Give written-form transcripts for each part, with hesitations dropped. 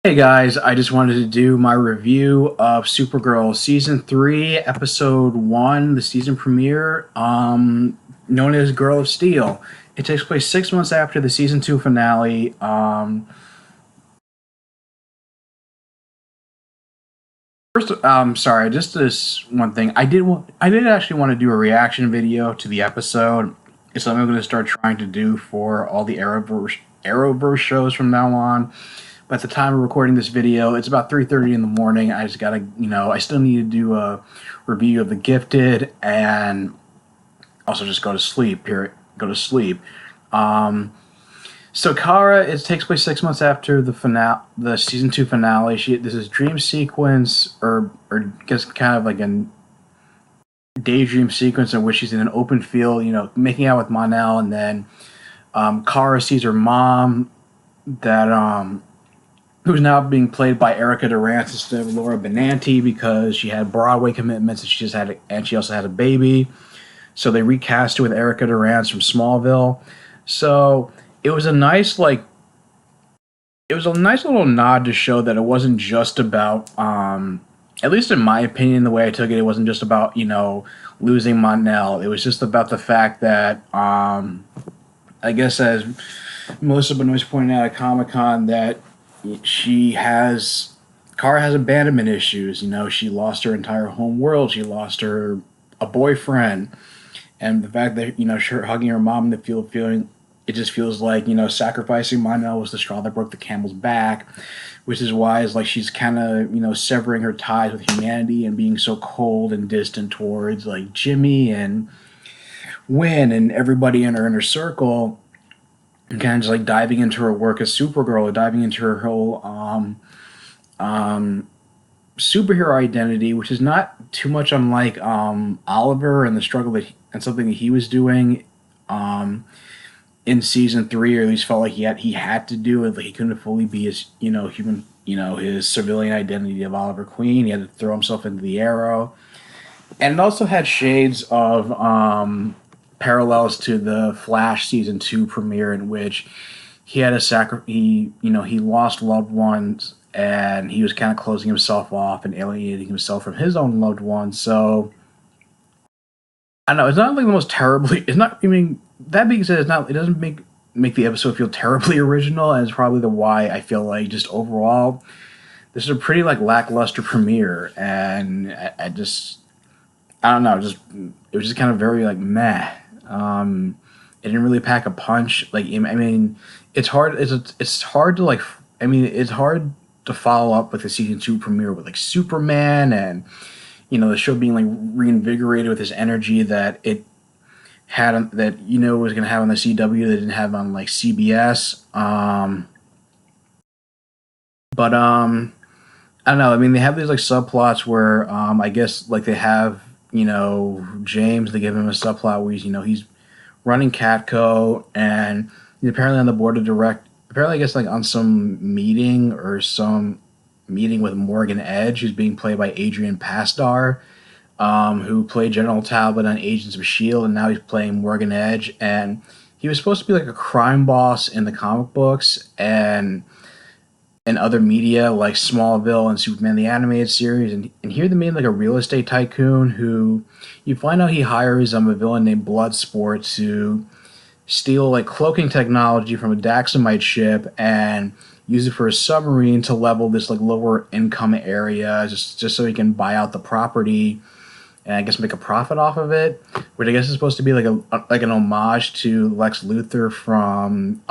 Hey guys, I just wanted to do my review of Supergirl Season 3, Episode 1, the season premiere, known as Girl of Steel. It takes place 6 months after the Season 2 finale. First, sorry, just this one thing. I did actually want to do a reaction video to the episode. It's something I'm going to start trying to do for all the Arrowverse shows from now on. But at the time of recording this video, it's about 3:30 in the morning. I just gotta, I still need to do a review of The Gifted and also just go to sleep. Period. Go to sleep. Um, so Kara, it takes place 6 months after the season 2 finale. This is dream sequence, or just kind of like a daydream sequence in which she's in an open field, making out with Monel, and then Kara sees her mom that who's now being played by Erica Durance instead of Laura Benanti because she had Broadway commitments and she also had a baby. So they recast her with Erica Durance from Smallville. So it was a nice little nod to show that it wasn't just about at least in my opinion, the way I took it, it wasn't just about, losing Monel. It was just about the fact that I guess as Melissa Benoist pointed out at Comic Con that Kara has abandonment issues. She lost her entire home world. She lost a boyfriend, and the fact that her hugging her mom in the field, feeling it just feels like sacrificing Monel was the straw that broke the camel's back, which is why it's like she's kind of severing her ties with humanity and being so cold and distant towards like Jimmy and Win and everybody in her inner circle, and kind of just like diving into her work as Supergirl, or diving into her whole um, superhero identity, which is not too much unlike Oliver and the struggle and something that he was doing in season 3, or at least felt like he had to do it. Like he couldn't fully be his human his civilian identity of Oliver Queen. He had to throw himself into the Arrow, and it also had shades of parallels to the Flash season 2 premiere, in which he had he lost loved ones, and he was kind of closing himself off and alienating himself from his own loved ones. So I don't know. It's not like the most terribly. It's not. I mean, that being said, it's not. It doesn't make the episode feel terribly original, and it's probably the why I feel like just overall this is a pretty like lackluster premiere, and I don't know. It was just kind of very like meh. It didn't really pack a punch. Like I mean, it's hard. It's hard to like. I mean, it's hard to follow up with the season 2 premiere with like Superman and the show being like reinvigorated with this energy that it had that was gonna have on the CW that didn't have on like CBS. But I don't know. I mean, they have these like subplots where I guess like they have James. They give him a subplot where he's running Catco, and he's apparently on the board of direct. Apparently, I guess like on some meeting with Morgan Edge, who's being played by Adrian Pasdar, who played General Talbot on Agents of Shield, and now he's playing Morgan Edge. And he was supposed to be like a crime boss in the comic books and other media like Smallville and Superman the Animated Series, and here they made like a real estate tycoon who you find out he hires a villain named Bloodsport to steal like cloaking technology from a Daxamite ship and use it for a submarine to level this like lower income area just so he can buy out the property and I guess make a profit off of it, which I guess is supposed to be like an homage to Lex Luthor from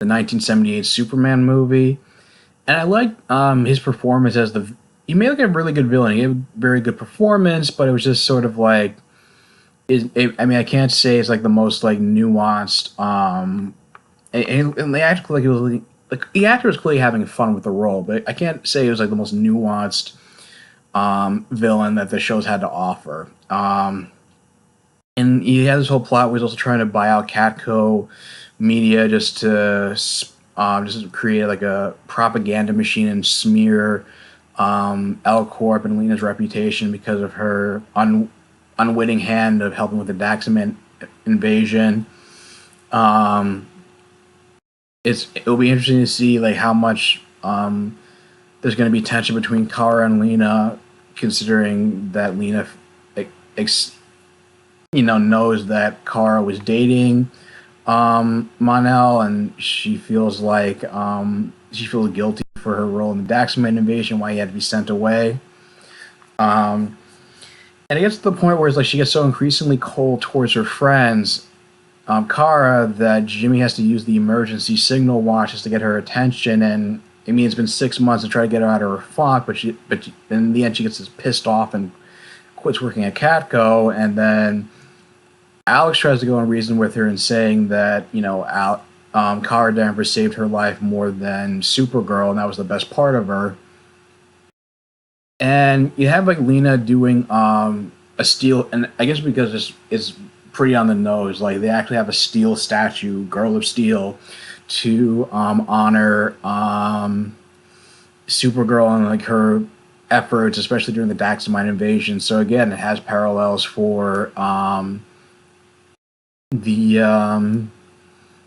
the 1978 Superman movie. And I liked his performance as he made like a really good villain. He gave a very good performance, but it was just sort of like I mean, I can't say it's like the most like nuanced. And the actor like the actor was clearly having fun with the role, but I can't say it was like the most nuanced villain that the show's had to offer. And he had this whole plot where he's also trying to buy out Catco Media just to create like a propaganda machine and smear L Corp and Lena's reputation because of her unwitting hand of helping with the Daxamite invasion. Um, it'll be interesting to see like how much there's going to be tension between Kara and Lena, considering that Lena, ex, knows that Kara was dating Monel, and she feels guilty for her role in the Daxman invasion, why he had to be sent away. Um, and it gets to the point where it's like she gets so increasingly cold towards her friends, Kara, that Jimmy has to use the emergency signal watches to get her attention, and I mean it's been 6 months to try to get her out of her funk, but in the end she gets pissed off and quits working at Catco, and then Alex tries to go and reason with her and saying that Kara Danvers saved her life more than Supergirl, and that was the best part of her. And you have like Lena doing a steel, and I guess because it's pretty on the nose, like they actually have a steel statue, Girl of Steel, to honor Supergirl and like her efforts, especially during the Daxamine invasion. So again, it has parallels for the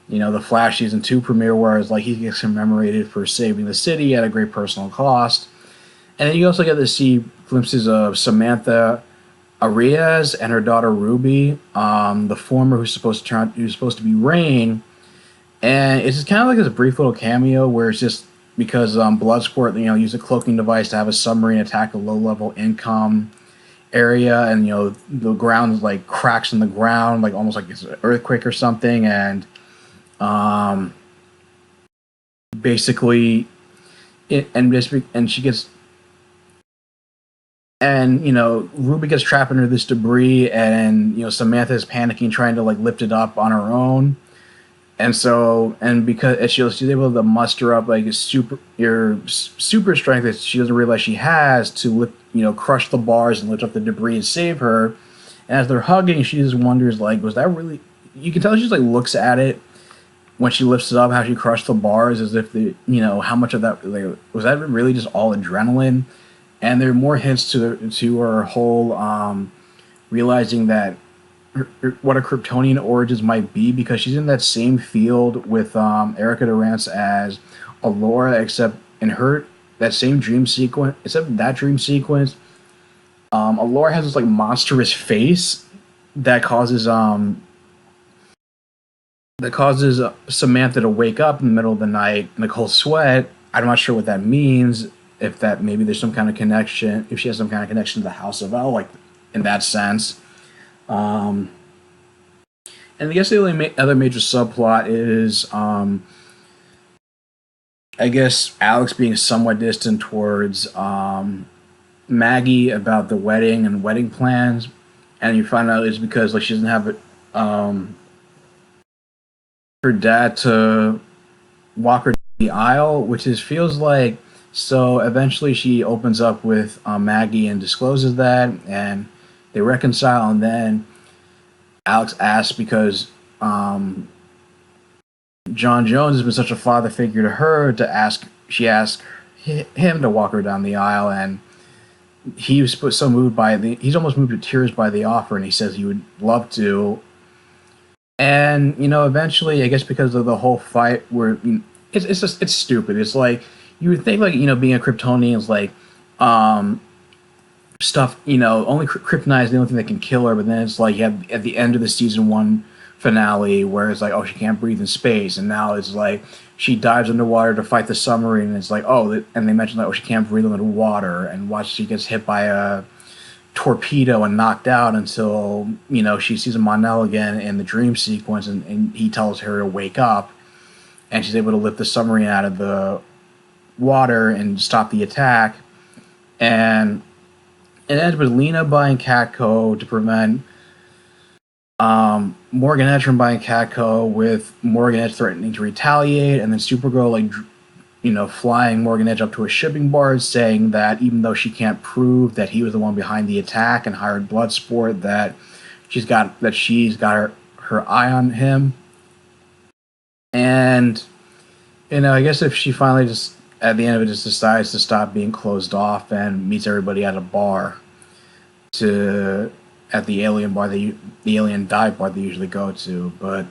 the Flash season 2 premiere, where it's like he gets commemorated for saving the city at a great personal cost. And then you also get to see glimpses of Samantha Arias and her daughter Ruby, the former who's supposed to be Rain. And it's just kind of like this brief little cameo where it's just because Bloodsport, used a cloaking device to have a submarine attack a low-level income area, and the ground like cracks in the ground, like almost like it's an earthquake or something, and basically, and she gets. And Ruby gets trapped under this debris, and Samantha is panicking, trying to like lift it up on her own. And so, and because she's able to muster up like super strength that she doesn't realize she has to lift, crush the bars and lift up the debris and save her. And as they're hugging, she just wonders like, was that really? You can tell she just like looks at it when she lifts it up, how she crushed the bars, as if how much of that, like, was that really just all adrenaline? And there are more hints to her whole realizing that what her Kryptonian origins might be, because she's in that same field with Erica Durance as Alora, except in her that same dream sequence. Except that dream sequence, Alora has this like monstrous face that causes Samantha to wake up in the middle of the night in a cold sweat. I'm not sure what that means. If that maybe there's some kind of connection, if she has some kind of connection to the House of L, like in that sense. And I guess the only other major subplot is, I guess, Alex being somewhat distant towards Maggie about the wedding and wedding plans, and you find out it's because like she doesn't have her dad to walk her down the aisle, which feels like. So eventually she opens up with Maggie and discloses that, and they reconcile, and then Alex asks because John Jones has been such a father figure to her she asked him to walk her down the aisle, and he was so moved he's almost moved to tears by the offer, and he says he would love to. And eventually, I guess because of the whole fight where it's stupid. It's like, you would think like being a Kryptonian is like stuff, only kryptonite is the only thing that can kill her, but then it's like you have at the end of the season 1 finale where it's like, oh, she can't breathe in space, and now it's like she dives underwater to fight the submarine, and it's like, oh, and they mentioned like, oh, she can't breathe underwater, and watch she gets hit by a torpedo and knocked out until she sees Monel again in the dream sequence, and he tells her to wake up, and she's able to lift the submarine out of the water and stop the attack. And it ends with Lena buying Catco to prevent Morgan Edge from buying Catco, with Morgan Edge threatening to retaliate, and then Supergirl flying Morgan Edge up to a shipping barge, saying that even though she can't prove that he was the one behind the attack and hired Bloodsport, that she's got her eye on him. And I guess if she finally just at the end of it just decides to stop being closed off and meets everybody at a bar at the alien bar, the alien dive bar they usually go to. But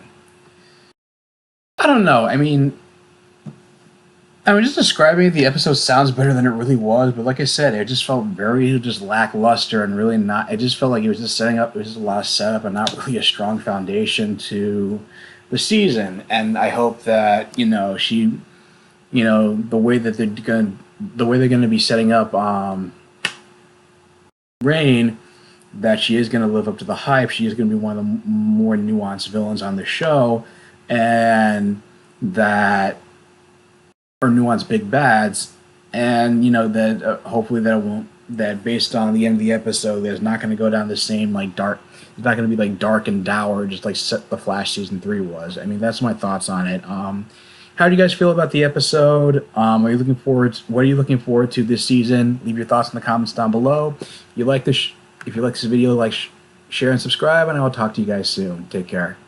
I don't know. I mean, I mean, just describing the episode sounds better than it really was, but like I said, it just felt very just lackluster and really not. It just felt like it was just setting up. It was just a lot of setup and not really a strong foundation to the season. And I hope that the way that they're gonna be setting up Rain, that she is gonna live up to the hype. She is gonna be one of the more nuanced villains on the show, and that or nuanced big bads, and that hopefully that won't that based on the end of the episode, there's not going to go down the same like dark. It's not going to be like dark and dour, just like the Flash season 3 was. I mean, that's my thoughts on it. How do you guys feel about the episode? Are you looking forward? What are you looking forward to this season? Leave your thoughts in the comments down below. If you like this video, share and subscribe, and I will talk to you guys soon. Take care.